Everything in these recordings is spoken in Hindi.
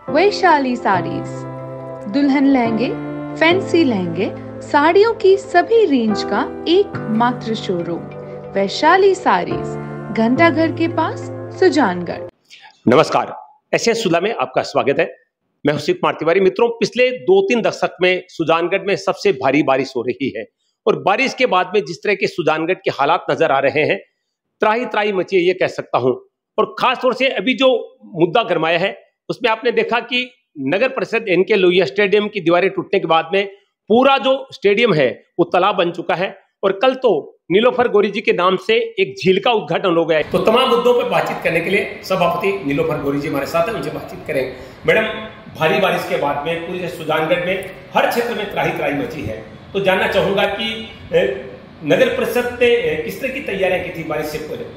वैशाली साड़ीज, दुल्हन लहंगे, फैंसी लहंगे, साड़ियों की सभी रेंज का एकमात्र शोरूम वैशाली साड़ीज, घंटा घर के पास, सुजानगढ़। नमस्कार, एसएस सुधा में आपका स्वागत है। मैं हूं शिव कुमार तिवारी। मित्रों, पिछले 2-3 दशक में सुजानगढ़ में सबसे भारी बारिश हो रही है और बारिश के बाद में जिस तरह के सुजानगढ़ के हालात नजर आ रहे हैं, त्राही त्राही मची है, ये कह सकता हूं। और खास तौर से अभी जो मुद्दा गरमाया है उसमें आपने देखा कि नगर परिषद एनके लोहिया स्टेडियम की दीवारें टूटने के बाद में पूरा जो स्टेडियम है वो तालाब बन चुका है और कल तो नीलोफर गौरी जी के नाम से एक झील का उद्घाटन हो गया है। तो तमाम मुद्दों पर बातचीत करने के लिए सभापति नीलोफर गौरी जी हमारे साथ हैं, उनसे बातचीत करेंगे। मैडम, भारी बारिश के बाद में पूरे सुजानगढ़ में हर क्षेत्र में त्राही त्राही मची है, तो जानना चाहूंगा कि नगर परिषद ने किस तरह की तैयारियां की थी बारिश से पहले?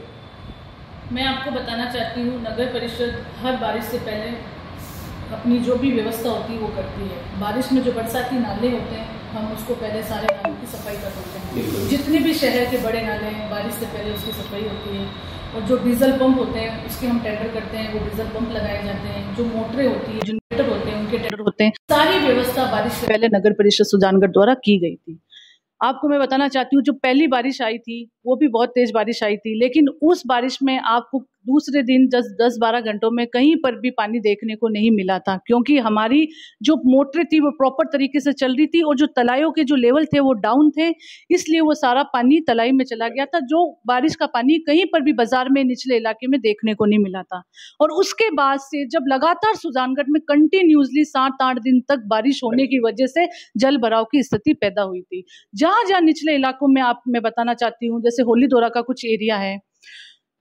मैं आपको बताना चाहती हूँ, नगर परिषद हर बारिश से पहले अपनी जो भी व्यवस्था होती है वो करती है। बारिश में जो बरसाती नाले होते हैं, हम उसको पहले सारे नालों की सफाई कर देते हैं। जितने भी शहर के बड़े नाले हैं, बारिश से पहले उसकी सफाई होती है। और जो डीजल पंप होते हैं उसके हम टेंडर करते हैं, वो डीजल पंप लगाए जाते हैं। जो मोटरें होती है, जनरेटर होते हैं, उनके टेंडर होते हैं। सारी व्यवस्था बारिश से पहले नगर परिषद सुजानगढ़ द्वारा की गई थी। आपको मैं बताना चाहती हूँ, जो पहली बारिश आई थी वो भी बहुत तेज बारिश आई थी, लेकिन उस बारिश में आपको दूसरे दिन 10-12 घंटों में कहीं पर भी पानी देखने को नहीं मिला था, क्योंकि हमारी जो मोटरें थी वो प्रॉपर तरीके से चल रही थी और जो तलाइयों के जो लेवल थे वो डाउन थे, इसलिए वो सारा पानी तलाई में चला गया था। जो बारिश का पानी कहीं पर भी बाजार में निचले इलाके में देखने को नहीं मिला था। और उसके बाद से जब लगातार सुजानगढ़ में कंटिन्यूसली 7-8 दिन तक बारिश होने की वजह से जल भराव की स्थिति पैदा हुई थी। जहां जहां निचले इलाकों में मैं बताना चाहती हूँ, जैसे होली दोरा का कुछ एरिया है,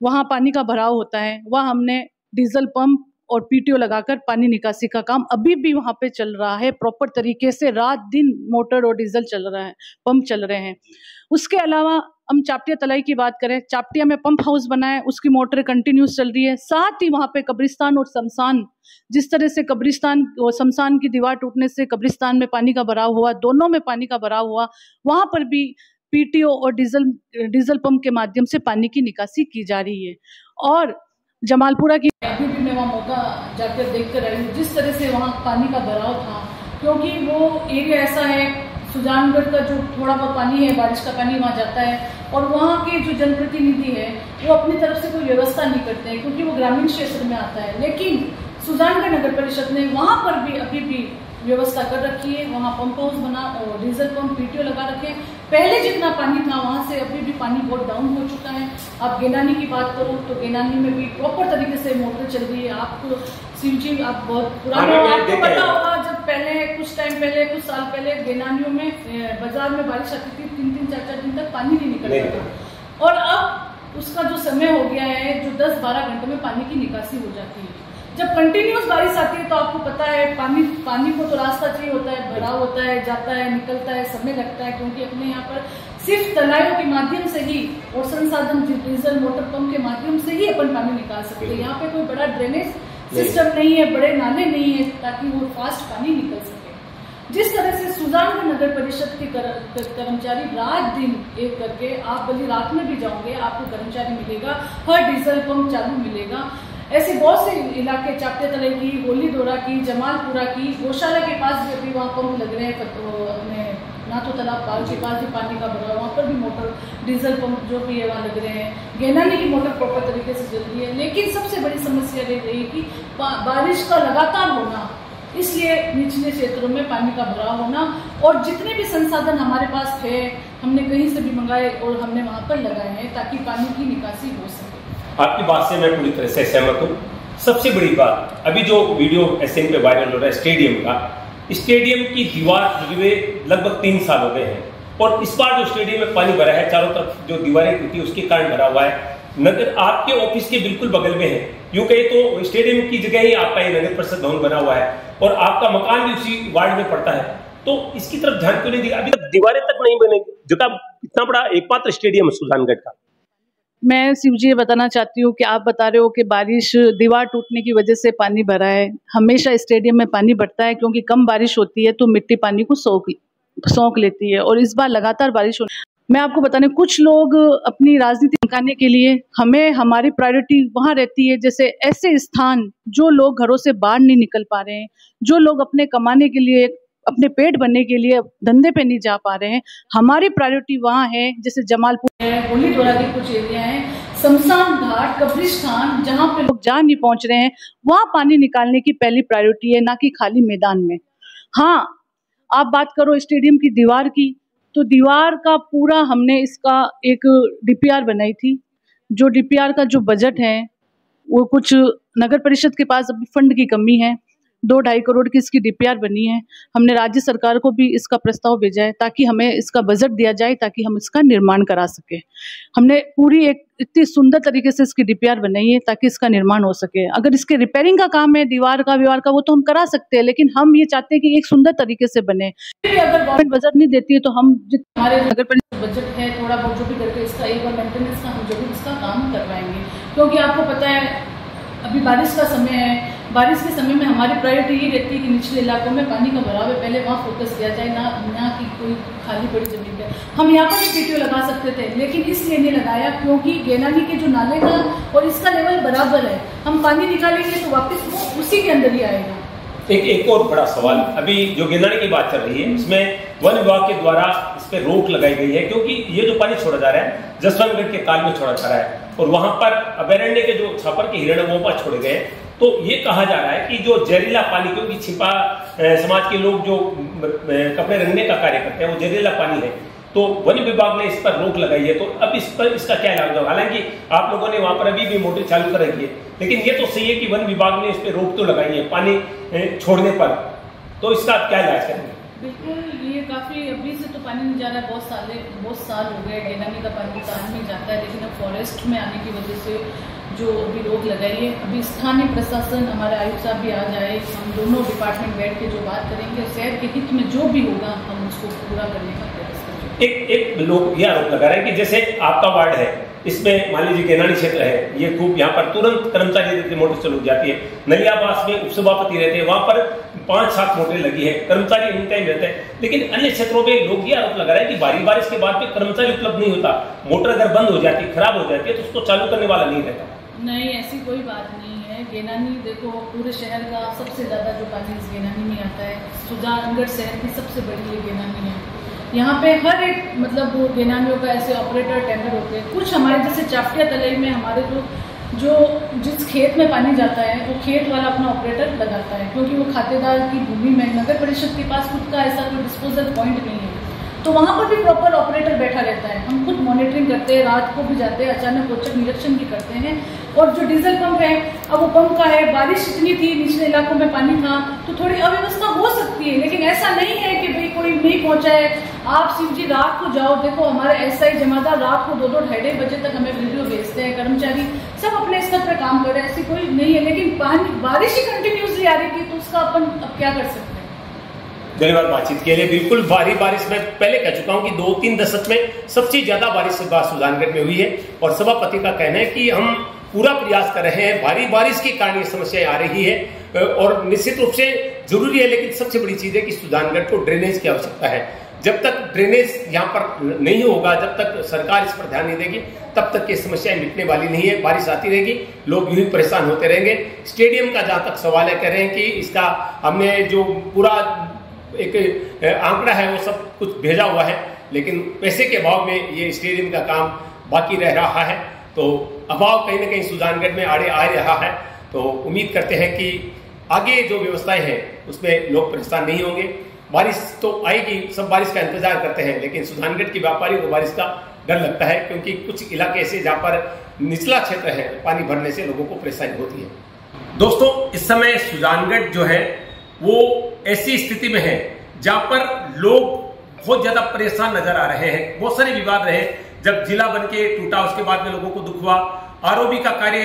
वहां पानी का भराव होता है, वहां हमने डीजल पंप और पीटीओ लगाकर पानी निकासी का काम अभी भी वहां पे चल रहा है। प्रॉपर तरीके से रात दिन मोटर और डीजल चल रहा है, पंप चल रहे हैं। उसके अलावा हम चापटिया तलाई की बात करें, चापटिया में पंप हाउस बना है, उसकी मोटर कंटिन्यूस चल रही है। साथ ही वहां पे कब्रिस्तान और शमशान, जिस तरह से कब्रिस्तान और शमशान की दीवार टूटने से कब्रिस्तान में पानी का भराव हुआ, दोनों में पानी का भराव हुआ, वहां पर भी पीटीओ और डीजल पंप के माध्यम से पानी की निकासी की जा रही है। और जमालपुरा की अभी भी मैं वहाँ मौका जाकर देख कर आई हूँ, जिस तरह से वहाँ पानी का भराव था, क्योंकि वो एरिया ऐसा है, सुजानगढ़ का जो थोड़ा बहुत पानी है, बारिश का पानी वहाँ जाता है और वहाँ के जो जनप्रतिनिधि है वो अपनी तरफ से कोई व्यवस्था नहीं करते हैं, क्योंकि वो ग्रामीण क्षेत्र में आता है। लेकिन सुजानगढ़ नगर परिषद ने वहाँ पर भी अभी भी व्यवस्था कर रखी है। वहाँ पंप हाउस बना और डीजल पंप पीटीओ लगा रखे। पहले जितना पानी था वहाँ से अभी भी पानी बहुत डाउन हो चुका है। आप गेनानी की बात करो तो गेनानी में भी प्रॉपर तरीके से मोटर चल रही है। आपको शिव जी, आप बहुत पुराने, आपको पता होगा, जब पहले कुछ टाइम पहले, कुछ साल पहले गेनानियों में बाजार में बारिश आती थी, 3-3, 4-4 दिन तक पानी नहीं निकलता था। और अब उसका जो समय हो गया है, जो 10-12 घंटों में पानी की निकासी हो जाती है। जब कंटिन्यूस बारिश आती है तो आपको पता है पानी को तो रास्ता चाहिए होता है, भराव होता है, जाता है, निकलता है, समय लगता है, क्योंकि अपने यहाँ पर सिर्फ तलाइयों के माध्यम से ही और संसाधन डीजल मोटर पंप के माध्यम से ही अपन पानी निकाल सकते हैं। यहाँ पे कोई बड़ा ड्रेनेज सिस्टम नहीं है, बड़े नाले नहीं है ताकि वो फास्ट पानी निकल सके। जिस तरह से सुजानगढ़ नगर परिषद के कर्मचारी रात दिन एक करके, आप भले रात में भी जाओगे आपको कर्मचारी मिलेगा, हर डीजल पंप चालू मिलेगा। ऐसे बहुत से इलाके, चापटिया तलाई की, होली दोरा की, जमालपुरा की, गौशाला के पास भी अभी वहाँ पंप लग रहे हैं। अपने नाथो तालाब पाल के पास भी पानी का भरा, वहाँ पर भी मोटर डीजल पंप जो भी है वहाँ लग रहे हैं। गेनानी की मोटर प्रॉपर तरीके से चल रही है। लेकिन सबसे बड़ी समस्या रह रही है कि बारिश का लगातार होना, इसलिए निचले क्षेत्रों में पानी का भराव होना, और जितने भी संसाधन हमारे पास थे हमने कहीं से भी मंगाए और हमने वहाँ पर लगाए हैं ताकि पानी की निकासी हो सके। आपकी बात से मैं पूरी तरह से सहमत हूँ। सबसे बड़ी बात, अभी जो वीडियो एसएन पे वायरल हो रहा है स्टेडियम की दीवार गिरे लगभग 3 साल हो गए हैं, और इस बार जो स्टेडियम में पानी भरा है, चारों तरफ जो दीवारें टूटी उसके कारण भरा हुआ है। नगर आपके ऑफिस के बिल्कुल बगल में है, यूं कहे तो स्टेडियम की जगह ही आपका ये नगर परिषद भवन बना हुआ है और आपका मकान भी उसी वार्ड में पड़ता है, तो इसकी तरफ ध्यान क्यों नहीं दिया? अभी तक दीवारें तक नहीं बनेगी, जगह इतना बड़ा एकमात्र स्टेडियम है सुजानगढ़ का। मैं शिव जी ये बताना चाहती हूँ कि आप बता रहे हो कि बारिश, दीवार टूटने की वजह से पानी भरा है। हमेशा स्टेडियम में पानी बढ़ता है, क्योंकि कम बारिश होती है तो मिट्टी पानी को सोख लेती है, और इस बार लगातार बारिश मैं आपको बताने, कुछ लोग अपनी राजनीति दिखाने के लिए हमें, हमारी प्रायोरिटी वहाँ रहती है, जैसे ऐसे स्थान जो लोग घरों से बाहर नहीं निकल पा रहे हैं, जो लोग अपने कमाने के लिए, अपने पेट भरने के लिए धंधे पे नहीं जा पा रहे हैं, हमारी प्रायोरिटी वहाँ है। जैसे जमालपुर है, गोलीडोरा के कुछ एरिया है, शमशान घाट, कब्रिस्तान, जहाँ पे लोग जा नहीं पहुँच रहे हैं, वहाँ पानी निकालने की पहली प्रायोरिटी है, ना कि खाली मैदान में। हाँ, आप बात करो स्टेडियम की दीवार की, तो दीवार का पूरा हमने इसका एक डीपीआर बनाई थी। जो डीपीआर का जो बजट है वो कुछ नगर परिषद के पास अभी फंड की कमी है, 2-2.5 करोड़ की इसकी डीपीआर बनी है। हमने राज्य सरकार को भी इसका प्रस्ताव भेजा है ताकि हमें इसका बजट दिया जाए ताकि हम इसका निर्माण करा सके। हमने पूरी एक इतनी सुंदर तरीके से इसकी डीपीआर बनाई है ताकि इसका निर्माण हो सके। अगर इसके रिपेयरिंग का काम है, दीवार का, विवार का, वो तो हम करा सकते हैं, लेकिन हम ये चाहते हैं कि एक सुंदर तरीके से बने। अगर गवर्नमेंट बजट नहीं देती है तो हम हमारे नगर परिषद बजट है थोड़ा बहुत जो भी करके इसका एक बार मेंटेनेंस का हम जरूर इसका काम करवाएंगे, क्योंकि आपको पता है अभी बारिश का समय है। बारिश के समय में हमारी प्रायोरिटी ये रहती है कि निचले इलाकों में पानी का भराव है, पहले वहाँ फोकस किया जाए, ना कि कोई खाली पड़ी जमीन पे। हम यहाँ पर भी पीटीओ लगा सकते थे, लेकिन इसलिए नहीं लगाया क्योंकि गेनानी के जो नाले का और इसका लेवल बराबर है। हम पानी निकालेंगे तो वापस वो उसी के अंदर ही आएगा। एक और बड़ा सवाल, अभी जो गेनानी की बात चल रही है उसमें वन विभाग के द्वारा इस पे रोक लगाई गई है, क्योंकि ये जो पानी छोड़ा जा रहा है जसवंतगढ़ के ताल में छोड़ा जा रहा है और वहां पर अभयारण्य के जो छापर के हिरण है वो पर छोड़े गए। तो ये कहा जा रहा है कि जो जहरीला पानी, क्योंकि छिपा समाज के लोग जो कपड़े रंगने का कार्य करते हैं वो जहरीला पानी है, तो वन विभाग ने इस पर रोक लगाई है। तो अब इस पर इसका क्या इलाज होगा? हालांकि आप लोगों ने वहां पर अभी भी मोटर चालू कर रखी है, लेकिन ये तो सही है कि वन विभाग ने इस पर रोक तो लगाई है पानी छोड़ने पर, तो इसका क्या इलाज करेंगे? बिल्कुल, ये काफी अभी से तो पानी नहीं जा रहा है, बहुत साल हो गए गेनानी का पानी तान नहीं जाता है, लेकिन अब फॉरेस्ट में आने की वजह से जो अभी रोक लगाई है, अभी स्थानीय प्रशासन, हमारे आयुक्त साहब भी आ जाए, हम दोनों डिपार्टमेंट बैठ के जो बात करेंगे और शहर के हित में जो भी होगा हम उसको पूरा करने का प्रयास करेंगे। एक लोग यह आरोप लगा रहे हैं कि जैसे आपका वार्ड है, इसमें मान लीजिए गेनानी क्षेत्र है, ये खूब यहाँ पर तुरंत कर्मचारी रहते, मोटर चल जाती है। नलियाबास में उपसभापति रहते हैं, वहां पर 5-7 मोटरें लगी है, कर्मचारी एनी टाइम रहते हैं। लेकिन अन्य क्षेत्रों में लोग ये आरोप लगा रहे हैं कि भारी बारिश के बाद में कर्मचारी उपलब्ध नहीं होता, मोटर अगर बंद हो जाती, खराब हो जाती है तो उसको चालू करने वाला नहीं रहता। नहीं, ऐसी कोई बात नहीं है। गेनानी देखो, पूरे शहर का सबसे ज्यादा जो पानी इस गेनानी में आता है, सुजानगढ़ शहर की सबसे बड़ी ये गेनानी है। यहाँ पे हर एक मतलब वो गेनानियों का ऐसे ऑपरेटर टेंडर होते हैं। कुछ हमारे जैसे चाफ्टिया तलई में हमारे जो जिस खेत में पानी जाता है वो खेत वाला अपना ऑपरेटर लगाता है, क्योंकि वो खातेदार की भूमि में नगर परिषद के पास खुद का ऐसा कोई डिस्पोजल पॉइंट नहीं है, तो वहाँ पर भी प्रॉपर ऑपरेटर बैठा रहता है। हम खुद मॉनिटरिंग करते हैं, रात को भी जाते हैं, अचानक औचक निरीक्षण भी करते हैं। और जो डीजल पंप है, अब वो पंप का है, बारिश इतनी थी, निचले इलाकों में पानी था, तो थोड़ी अव्यवस्था हो सकती है, लेकिन ऐसा नहीं है कि भाई कोई नहीं पहुंचा है। आप शिव जी रात को जाओ, देखो हमारे एसआई जमादार रात को 2-2 ढाई बजे तक हमें वीडियो भेजते हैं, कर्मचारी सब अपने स्तर पर काम कर रहे हैं, ऐसी कोई नहीं है। लेकिन बारिश ही कंटिन्यूसली आ रही थी, तो उसका अपन अब क्या कर सकते हैं। धन्यवाद बातचीत के लिए। बिल्कुल, भारी बारिश मैं पहले कह चुका हूं कि 2-3 दशक में सबसे ज्यादा बारिश इस बार सुजानगढ़ में हुई है और सभापति का कहना है कि हम पूरा प्रयास कर रहे हैं। भारी बारिश के कारण ये समस्याएं आ रही है और निश्चित रूप से जरूरी है, लेकिन सबसे बड़ी चीज है कि सुजानगढ़ को ड्रेनेज की आवश्यकता है। जब तक ड्रेनेज यहाँ पर नहीं होगा, जब तक सरकार इस पर ध्यान नहीं देगी, तब तक ये समस्याएं मिटने वाली नहीं है। बारिश आती रहेगी, लोग यूं ही परेशान होते रहेंगे। स्टेडियम का जहां तक सवाल है, कह रहे हैं कि इसका हमने जो पूरा एक आंकड़ा है वो सब कुछ भेजा हुआ है, लेकिन पैसे के अभाव में ये स्टेडियम का काम बाकी रह रहा है। तो अभाव कहीं ना कहीं सुजानगढ़ में आड़े आ रहा है। तो उम्मीद करते हैं कि आगे जो व्यवस्थाएं हैं उसमें लोग परेशान नहीं होंगे। बारिश तो आएगी, सब बारिश का इंतजार करते हैं, लेकिन सुजानगढ़ की व्यापारियों को बारिश का डर लगता है, क्योंकि कुछ इलाके ऐसे जहां पर निचला क्षेत्र है, पानी भरने से लोगों को परेशानी होती है। दोस्तों, इस समय सुजानगढ़ जो है वो ऐसी स्थिति में है जहां पर लोग बहुत ज्यादा परेशान नजर आ रहे हैं। बहुत सारे विवाद रहे, जब जिला बन के टूटा उसके बाद में लोगों को दुख हुआ। आरओबी का कार्य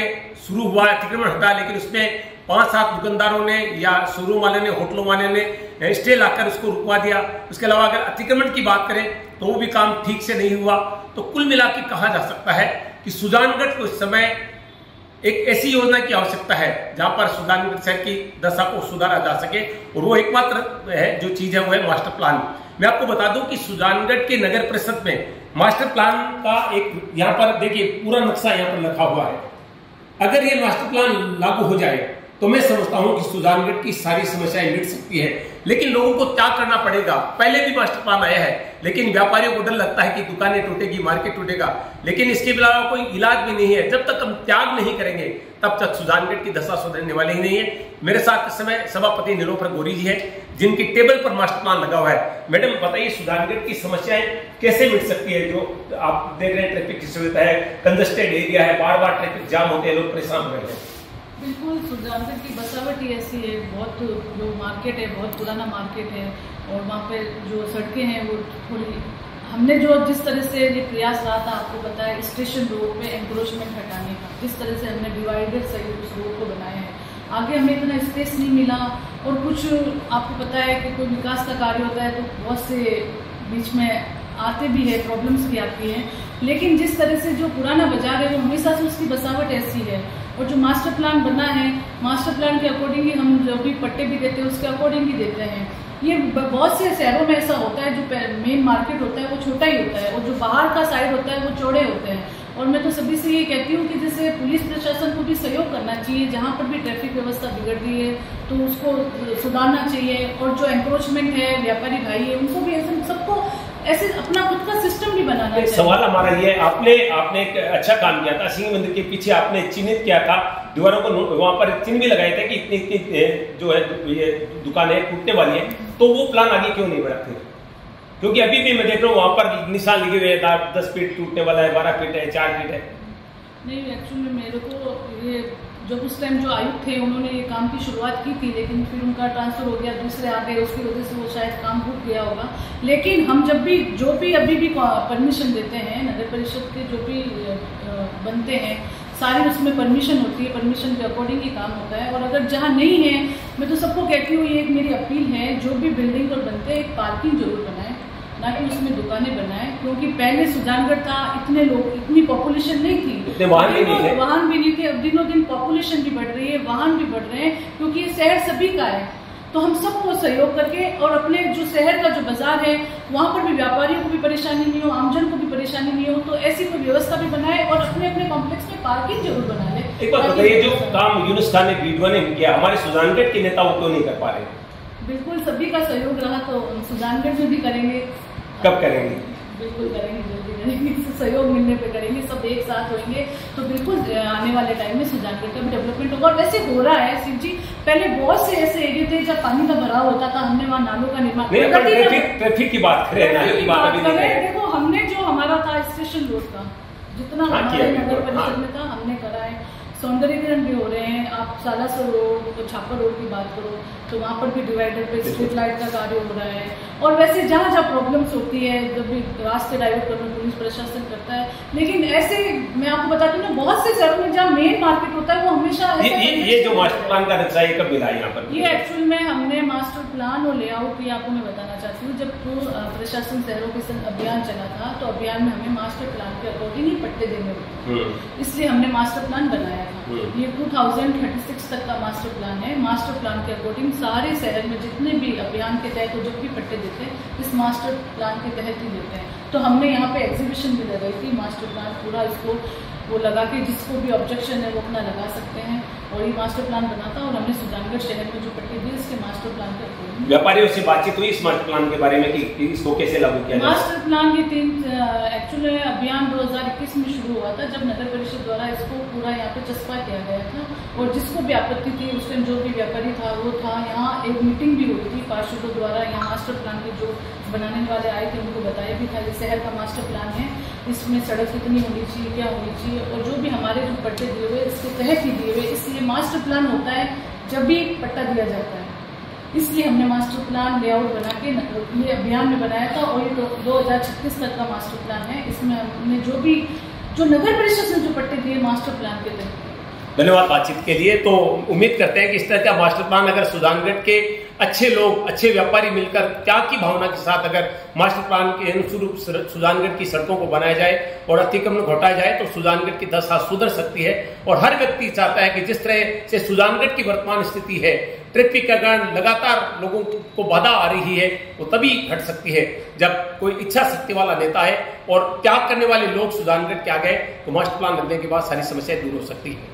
शुरू हुआ, अतिक्रमण हटा, लेकिन उसमें 5-7 दुकानदारों ने या शोरूम वाले ने, होटलों वाले ने स्टे लाकर उसको रुकवा दिया। उसके अलावा अगर अतिक्रमण की बात करें तो वो भी काम ठीक से नहीं हुआ। तो कुल मिला के कहा जा सकता है कि सुजानगढ़ को इस समय एक ऐसी योजना की आवश्यकता है जहां पर सुजानगढ़ शहर की दशा को सुधारा जा सके, और वो एकमात्र है जो चीज है वो है मास्टर प्लान। मैं आपको बता दूं कि सुजानगढ़ के नगर परिषद में मास्टर प्लान का एक यहाँ पर देखिए पूरा नक्शा यहाँ पर रखा हुआ है। अगर ये मास्टर प्लान लागू हो जाए तो मैं समझता हूं कि सुजानगढ़ की सारी समस्याएं मिट सकती है। लेकिन लोगों को क्या करना पड़ेगा, पहले भी मास्टर प्लान आया है लेकिन व्यापारियों को डर लगता है कि दुकानें टूटेगी, मार्केट टूटेगा, लेकिन इसके अलावा कोई इलाज भी नहीं है। जब तक हम त्याग नहीं करेंगे तब तक सुजानगढ़ की दशा सुधरने वाली ही नहीं है। मेरे साथ इस समय सभापति नीलोफर गोरी जी है जिनकी टेबल पर मास्टर प्लान लगा हुआ है। मैडम बताइए, सुजानगढ़ की समस्याएं कैसे मिट सकती है? जो आप देख रहे हैं ट्रैफिक की सुविधा है, कंजस्टेड एरिया है, बार बार ट्रैफिक जाम होते हैं, लोग परेशान हो रहे हैं। बिल्कुल, सुजानगढ़ की बसावट ही ऐसी है, बहुत जो मार्केट है बहुत पुराना मार्केट है, और वहाँ पे जो सड़कें हैं वो थोड़ी, हमने जो जिस तरह से ये प्रयास रहा था आपको पता है स्टेशन रोड पे एंक्रोचमेंट हटाने का, जिस तरह से हमने डिवाइडर सही उस रोड को बनाया है, आगे हमें इतना स्पेस नहीं मिला। और कुछ आपको पता है कि कोई विकास का कार्य होता है तो बहुत से बीच में आते भी है, प्रॉब्लम्स भी आती हैं, लेकिन जिस तरह से जो पुराना बाजार है वो हमेशा से उसकी बसावट ऐसी है। और जो मास्टर प्लान बना है, मास्टर प्लान के अकॉर्डिंग ही हम जो भी पट्टे भी देते हैं उसके अकॉर्डिंग ही देते हैं। ये बहुत से शहरों में ऐसा होता है, जो मेन मार्केट होता है वो छोटा ही होता है और जो बाहर का साइड होता है वो चौड़े होते हैं। और मैं तो सभी से ये कहती हूँ कि जैसे पुलिस प्रशासन को भी सहयोग करना चाहिए, जहाँ पर भी ट्रैफिक व्यवस्था बिगड़ रही है तो उसको सुधारना चाहिए। और जो एंक्रोचमेंट है, व्यापारी भाई है, उनको भी ऐसे सबको ऐसे अपना खुद का सिस्टम भी बनाना चाहिए। सवाल हमारा ये, आपने एक अच्छा काम किया था, सिंह मंदिर के पीछे आपने चिन्हित किया था, दीवारों को वहां पर चिन्ह भी लगाए थे कि इतनी जो है ये दुकानें टूटने वाली है, तो वो प्लान आगे क्यों नहीं बढ़ाते? क्योंकि अभी भी मैं देख रहा हूँ वहां पर निशान लिखे हुए हैं, 10 फीट टूटने वाला है, 12 फीट है, 4 फीट है। नहीं, एक्चुअली मेरे को ये जब उस टाइम जो आयुक्त थे उन्होंने ये काम की शुरुआत की थी, लेकिन फिर उनका ट्रांसफर हो गया, दूसरे आ गए, उसकी वजह से वो शायद काम रुक गया होगा। लेकिन हम जब भी जो भी अभी भी परमिशन देते हैं, नगर परिषद के जो भी बनते हैं सारी उसमें परमिशन होती है, परमिशन के अकॉर्डिंग ही काम होता है। और अगर जहाँ नहीं है, मैं तो सबको कहती हूँ, ये एक मेरी अपील है, जो भी बिल्डिंग पर बनते हैं एक पार्किंग जरूर बनाए, ना कि उसमें दुकानें बनाए। क्योंकि पहले सुजानगढ़ था, इतने लोग, इतनी पॉपुलेशन नहीं थी, वाहन भी नहीं थे। अब दिनों दिन पॉपुलेशन भी बढ़ रही है, वाहन भी बढ़ रहे हैं, क्योंकि ये शहर सभी का है। तो हम सबको सहयोग करके और अपने जो शहर का जो बाजार है वहाँ पर भी व्यापारियों को भी परेशानी नहीं हो, आमजन को भी परेशानी नहीं हो, तो ऐसी कोई व्यवस्था भी बनाए और अपने अपने कॉम्प्लेक्स में पार्किंग जरूर बना ले। एक बात बताइए, जो काम यूनुस खान ने वीडियो ने किया, हमारे सुजानगढ़ के नेता वो क्यों नहीं कर पा रहे? बिल्कुल, सभी का सहयोग रहा तो सुजानगढ़ में भी करेंगे। कब करेंगे? बिल्कुल करेंगे, जल्दी करेंगे, सहयोग मिलने पे करेंगे, सब एक साथ होंगे तो बिल्कुल आने वाले टाइम में सुजानगढ़ का भी डेवलपमेंट होगा। और वैसे हो रहा है शिव जी, पहले बहुत से ऐसे एरिया थे जब पानी का भराव होता था, हमने वहाँ नालों का निर्माण, ट्रैफिक की बात करें, देखो हमने जो हमारा था स्टेशन रोड का जितना हमारे नगर परिषद में था हमने करा है, सौंदर्यीकरण भी हो रहे हैं। आप सालासर रोड, छापर रोड की बात करो तो वहाँ पर भी डिवाइडर पे स्ट्रीट लाइट का कार्य हो रहा है। और वैसे जहाँ जहाँ प्रॉब्लम्स होती है, जब भी रास्ते डाइवर्ट करना पुलिस प्रशासन करता है, लेकिन ऐसे मैं आपको बताती हूँ ना, बहुत से शहरों में जहाँ मेन मार्केट होता है वो हमेशा ये जो मास्टर प्लान का नक्शा कब मिला यहाँ पर? ये एक्चुअल में हमने मास्टर प्लान और लेआउट की आपको मैं बताना चाहती हूँ। जब प्रशासन शहरों के संग अभियान चला था तो अभियान में हमें मास्टर प्लान के अकॉर्डिंग ही पट्टे देने होते, इसलिए हमने मास्टर प्लान बनाया था। ये 2036 तक का मास्टर प्लान है। मास्टर प्लान के अकॉर्डिंग सारे शहर में जितने भी अभियान के तहत जो भी पट्टे देते हैं इस मास्टर प्लान के तहत ही देते हैं। तो हमने यहाँ पे एग्जीबिशन भी लगाई थी, मास्टर प्लान पूरा इसको वो लगा के जिसको भी ऑब्जेक्शन है वो अपना लगा सकते हैं। और ये मास्टर प्लान बना था और हमने सुजानगढ़ शहर में जो पट्टे दिए इसके मास्टर प्लान के अकॉर्डिंग। व्यापारियों से बातचीत हुई इस मास्टर प्लान के बारे में कि इसको कैसे लागू किया जाए? मास्टर प्लान ये एक्चुअली अभियान 2021 में शुरू हुआ था, जब नगर परिषद द्वारा इसको पूरा यहाँ पे चस्पा किया गया था। और जिसको भी आपत्ति थी उस टाइम जो भी व्यापारी था वो था, यहाँ एक मीटिंग भी हुई थी पार्षदों द्वारा। यहाँ मास्टर प्लान के जो बनाने वाले आए थे उनको बताया भी था ये शहर का मास्टर प्लान है, इसमें सड़क कितनी होनी चाहिए, क्या होनी चाहिए, और जो भी हमारे जो पट्टे दिए हुए इसके तहत ही दिए हुए। इसलिए मास्टर प्लान होता है जब भी पट्टा दिया जाता है, इसलिए हमने मास्टर प्लान लेआउट बना के ये अभियान में बनाया था। और ये 2036 तक का मास्टर प्लान है। इसमें हमने जो नगर परिषद ने जो पट्टे दिए मास्टर प्लान के तहत। धन्यवाद बातचीत के लिए। तो उम्मीद करते हैं कि इस तरह का मास्टर प्लान अगर सुजानगढ़ के अच्छे लोग, अच्छे व्यापारी मिलकर त्याग की भावना के साथ अगर मास्टर प्लान के अनुरूप सुजानगढ़ की सड़कों को बनाया जाए और अतिक्रमण घटाया जाए तो सुजानगढ़ की दशा सुधर सकती है। और हर व्यक्ति चाहता है कि जिस तरह से सुजानगढ़ की वर्तमान स्थिति है, ट्रैफिक का कारण लगातार लोगों को बाधा आ रही है, वो तभी घट सकती है जब कोई इच्छा शक्ति वाला नेता है और त्याग करने वाले लोग सुजानगढ़ के आ गए तो मास्टर प्लान लगने के बाद सारी समस्याएं दूर हो सकती है।